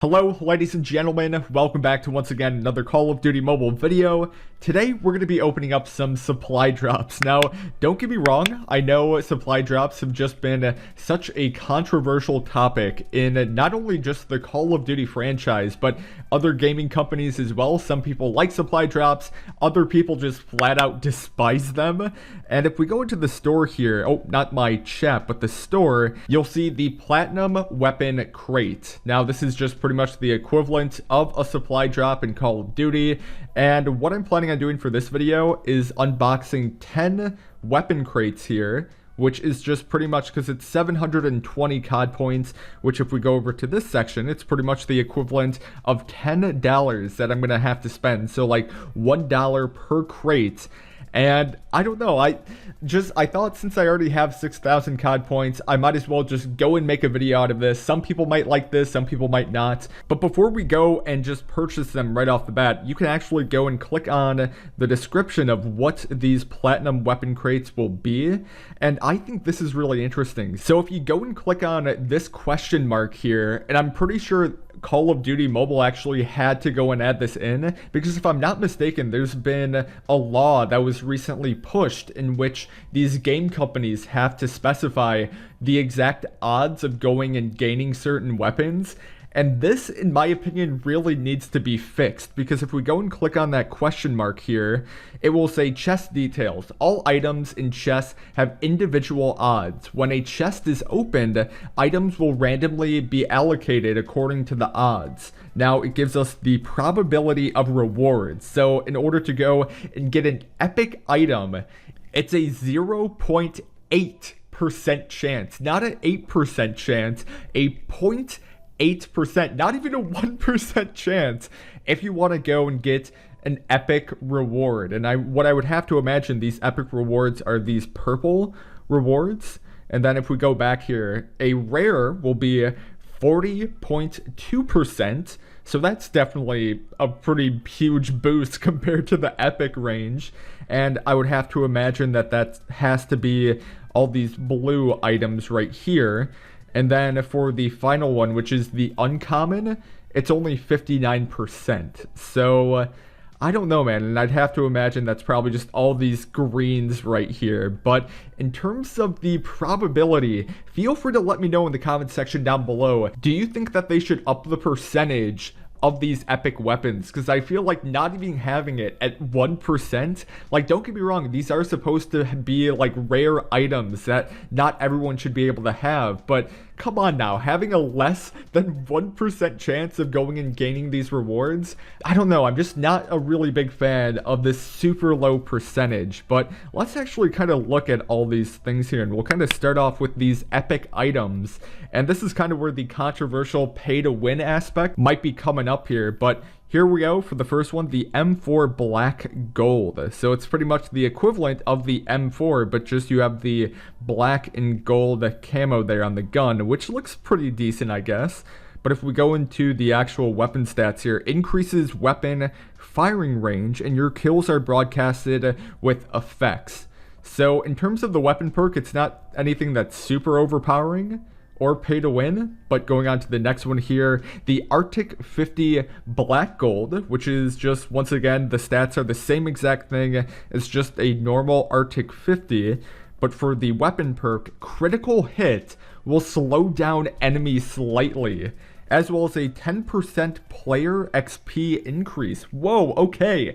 Hello, ladies and gentlemen, welcome back to once again another Call of Duty mobile video. Today, we're going to be opening up some supply drops. Now, don't get me wrong, I know supply drops have just been such a controversial topic in not only just the Call of Duty franchise, but other gaming companies as well. Some people like supply drops, other people just flat out despise them. And if we go into the store here, oh, not my chat, but the store, you'll see the Platinum Weapon Crate. Now, this is just pretty much the equivalent of a supply drop in Call of Duty, and what I'm planning on doing for this video is unboxing 10 weapon crates here, which is just pretty much because it's 720 COD points, which if we go over to this section, it's pretty much the equivalent of $10 that I'm gonna have to spend. So like $1 per crate. And I don't know, I thought since I already have 6,000 COD points, I might as well just go and make a video out of this. Some people might like this, some people might not. But before we go and just purchase them right off the bat, you can actually go and click on the description of what these platinum weapon crates will be. And I think this is really interesting. So if you go and click on this question mark here, and I'm pretty sure Call of Duty Mobile actually had to go and add this in, because if I'm not mistaken, there's been a law that was recently pushed in which these game companies have to specify the exact odds of going and gaining certain weapons. And this, in my opinion, really needs to be fixed, because if we go and click on that question mark here, it will say chest details. All items in chests have individual odds. When a chest is opened, items will randomly be allocated according to the odds. Now, it gives us the probability of rewards. So in order to go and get an epic item, it's a 0.8% chance, not an 8% chance, a 0.8%, not even a 1% chance if you want to go and get an epic reward. And what I would have to imagine these epic rewards are these purple rewards. And then if we go back here, a rare will be 40.2%. So that's definitely a pretty huge boost compared to the epic range. And I would have to imagine that that has to be all these blue items right here. And then for the final one, which is the uncommon, it's only 59%. So I don't know, man. And I'd have to imagine that's probably just all these greens right here. But in terms of the probability, feel free to let me know in the comment section down below. Do you think that they should up the percentage of these epic weapons? Because I feel like not even having it at 1%, like, don't get me wrong, these are supposed to be like rare items that not everyone should be able to have, but come on now, having a less than 1% chance of going and gaining these rewards, I don't know, I'm just not a really big fan of this super low percentage. But let's actually kind of look at all these things here, and we'll kind of start off with these epic items. And this is kind of where the controversial pay to win aspect might be coming up here, but here we go for the first one, the M4 Black Gold. So it's pretty much the equivalent of the M4, but just you have the black and gold camo there on the gun, which looks pretty decent, I guess. But if we go into the actual weapon stats here, increases weapon firing range, and your kills are broadcasted with effects. So in terms of the weapon perk, it's not anything that's super overpowering or pay to win. But going on to the next one here, the Arctic 50 Black Gold, which is just, once again, the stats are the same exact thing as just a normal Arctic 50, but for the weapon perk, critical hit will slow down enemies slightly, as well as a 10% player XP increase. Whoa, okay.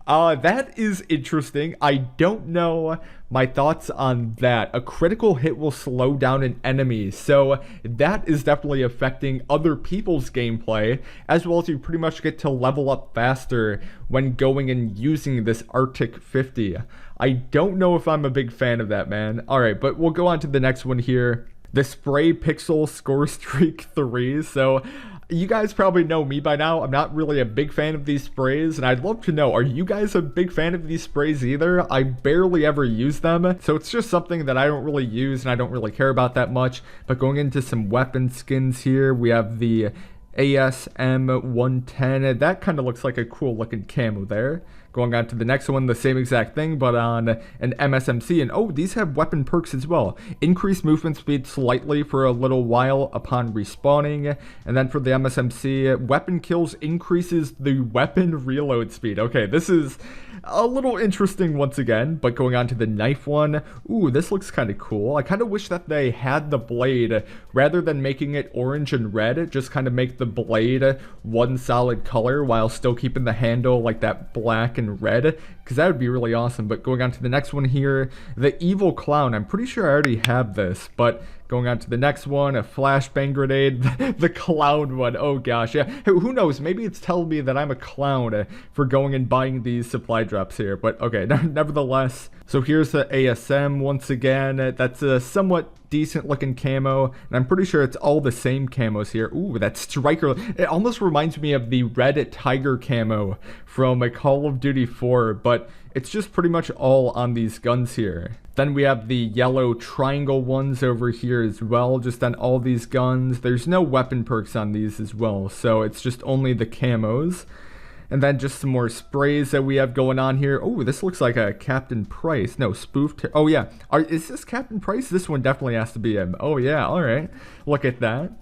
That is interesting. I don't know my thoughts on that. A critical hit will slow down an enemy, so that is definitely affecting other people's gameplay, as well as you pretty much get to level up faster when going and using this Arctic 50. I don't know if I'm a big fan of that, man. Alright, but we'll go on to the next one here. The Spray Pixel Score Streak 3. So you guys probably know me by now. I'm not really a big fan of these sprays, and I'd love to know, are you guys a big fan of these sprays either? I barely ever use them, so it's just something that I don't really use and I don't really care about that much. But going into some weapon skins here, we have the ASM 110. That kind of looks like a cool looking camo there. Going on to the next one, the same exact thing, but on an MSMC. And oh, these have weapon perks as well. Increase movement speed slightly for a little while upon respawning. And then for the MSMC, weapon kills increases the weapon reload speed. Okay, this is a little interesting once again, but going on to the knife one. Ooh, this looks kind of cool. I kind of wish that they had the blade, rather than making it orange and red, just kind of make the blade one solid color while still keeping the handle like that black and red, because that would be really awesome. But going on to the next one here, the evil clown. I'm pretty sure I already have this, but going on to the next one, a flashbang grenade, the clown one. Oh gosh, yeah. Who knows? Maybe it's telling me that I'm a clown for going and buying these supply drops here. But okay, nevertheless. So here's the ASM once again. That's a somewhat decent looking camo, and I'm pretty sure it's all the same camos here. Ooh, that striker. It almost reminds me of the red tiger camo from a Call of Duty 4, but it's just pretty much all on these guns here. Then we have the yellow triangle ones over here as well, just on all these guns. There's no weapon perks on these as well, so it's just only the camos. And then just some more sprays that we have going on here. Oh, this looks like a Captain Price. No, spoofed. Oh, yeah. Is this Captain Price? This one definitely has to be him. Oh, yeah. All right. Look at that.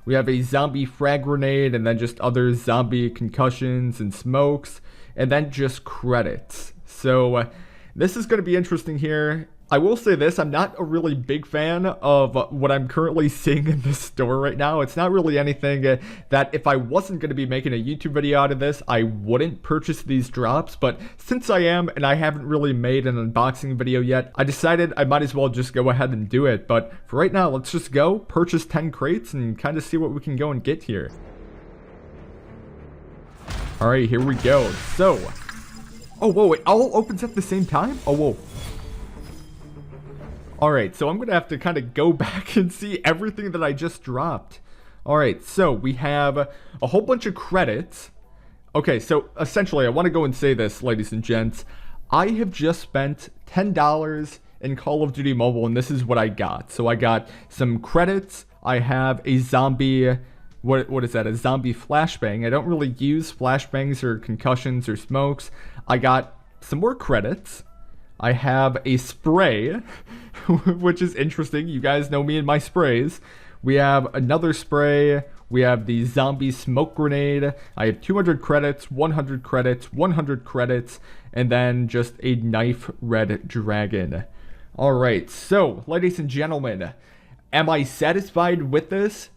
We have a zombie frag grenade, and then just other zombie concussions and smokes, and then just credits. So this is going to be interesting here. I will say this, I'm not a really big fan of what I'm currently seeing in the store right now. It's not really anything that if I wasn't going to be making a YouTube video out of this, I wouldn't purchase these drops. But since I am, and I haven't really made an unboxing video yet, I decided I might as well just go ahead and do it. But for right now, let's just go purchase 10 crates and kind of see what we can go and get here. All right, here we go. So, oh, whoa, it all opens at the same time? Oh, whoa. Alright, so I'm going to have to kind of go back and see everything that I just dropped. Alright, so we have a whole bunch of credits. Okay, so essentially, I want to go and say this, ladies and gents. I have just spent $10 in Call of Duty Mobile, and this is what I got. So I got some credits. I have a zombie... What is that? A zombie flashbang. I don't really use flashbangs or concussions or smokes. I got some more credits. I have a spray, which is interesting. You guys know me and my sprays. We have another spray. We have the zombie smoke grenade. I have 200 credits, 100 credits, 100 credits, and then just a knife red dragon. All right, so ladies and gentlemen, am I satisfied with this?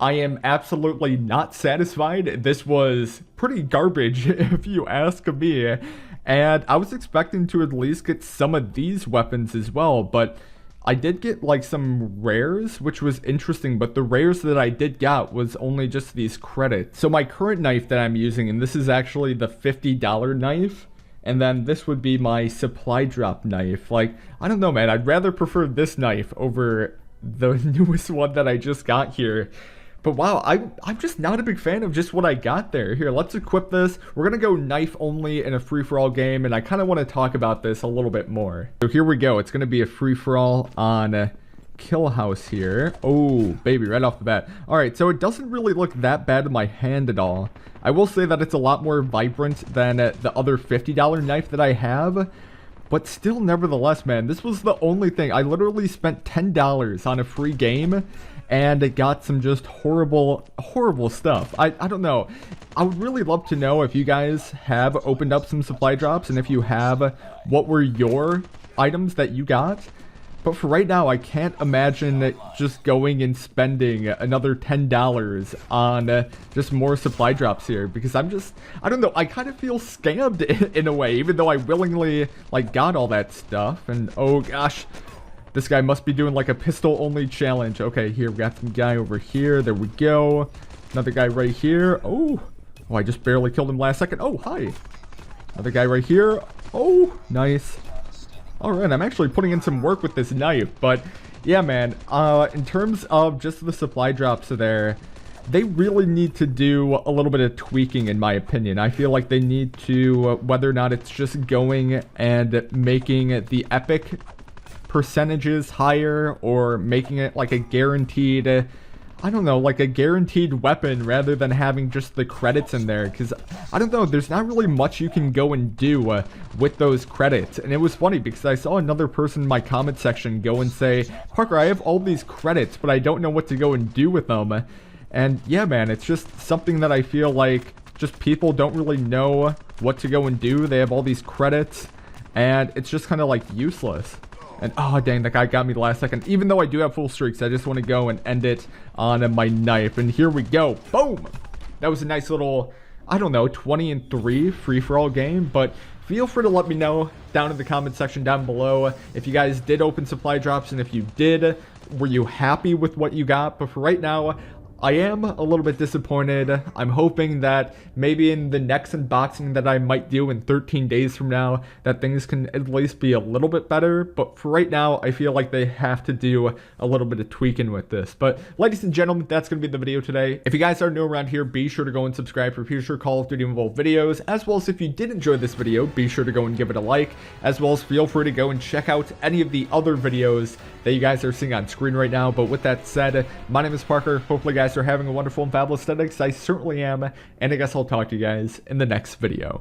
I am absolutely not satisfied. This was pretty garbage, if you ask me. And I was expecting to at least get some of these weapons as well, but I did get like some rares, which was interesting, but the rares that I did get was only just these credits. So my current knife that I'm using, and this is actually the $50 knife, and then this would be my supply drop knife. Like, I don't know, man, I'd rather prefer this knife over the newest one that I just got here. But wow, I'm just not a big fan of just what I got there. Here, let's equip this. We're going to go knife only in a free-for-all game, and I kind of want to talk about this a little bit more. So here we go. It's going to be a free-for-all on Kill House here. Oh, baby, right off the bat. All right, so it doesn't really look that bad in my hand at all. I will say that it's a lot more vibrant than the other $50 knife that I have. But still, nevertheless, man, this was the only thing. I literally spent $10 on a free game, and it got some just horrible stuff. I don't know. I would really love to know if you guys have opened up some supply drops, and if you have, what were your items that you got? But for right now, I can't imagine just going and spending another $10 on just more supply drops here, because I don't know, I kind of feel scammed in a way, even though I willingly, like, got all that stuff. And oh gosh, this guy must be doing like a pistol only challenge. Okay, here, we got some guy over here. There we go. Another guy right here. Oh, I just barely killed him last second. Oh, hi. Another guy right here. Oh, nice. Alright, I'm actually putting in some work with this knife, but yeah, man, in terms of just the supply drops there, they really need to do a little bit of tweaking, in my opinion. I feel like they need to, whether or not it's just going and making the epic percentages higher, or making it like a guaranteed, I don't know, like a guaranteed weapon rather than having just the credits in there. Because, I don't know, there's not really much you can go and do with those credits. And it was funny because I saw another person in my comment section go and say, Parker, I have all these credits, but I don't know what to go and do with them. And yeah, man, it's just something that I feel like just people don't really know what to go and do. They have all these credits, and it's just kind of like useless. And oh dang, that guy got me the last second. Even though I do have full streaks, I just want to go and end it on my knife. And here we go. Boom! That was a nice little, I don't know, 20-3 free-for-all game. But feel free to let me know down in the comment section down below if you guys did open supply drops. And if you did, were you happy with what you got? But for right now, I am a little bit disappointed. I'm hoping that maybe in the next unboxing that I might do in 13 days from now, that things can at least be a little bit better. But for right now, I feel like they have to do a little bit of tweaking with this. But ladies and gentlemen, that's going to be the video today. If you guys are new around here, be sure to go and subscribe for future Call of Duty Mobile videos. As well as if you did enjoy this video, be sure to go and give it a like. As well as feel free to go and check out any of the other videos that you guys are seeing on screen right now. But with that said, my name is Parker. Hopefully you guys are having a wonderful and fabulous day. I certainly am, and I guess I'll talk to you guys in the next video.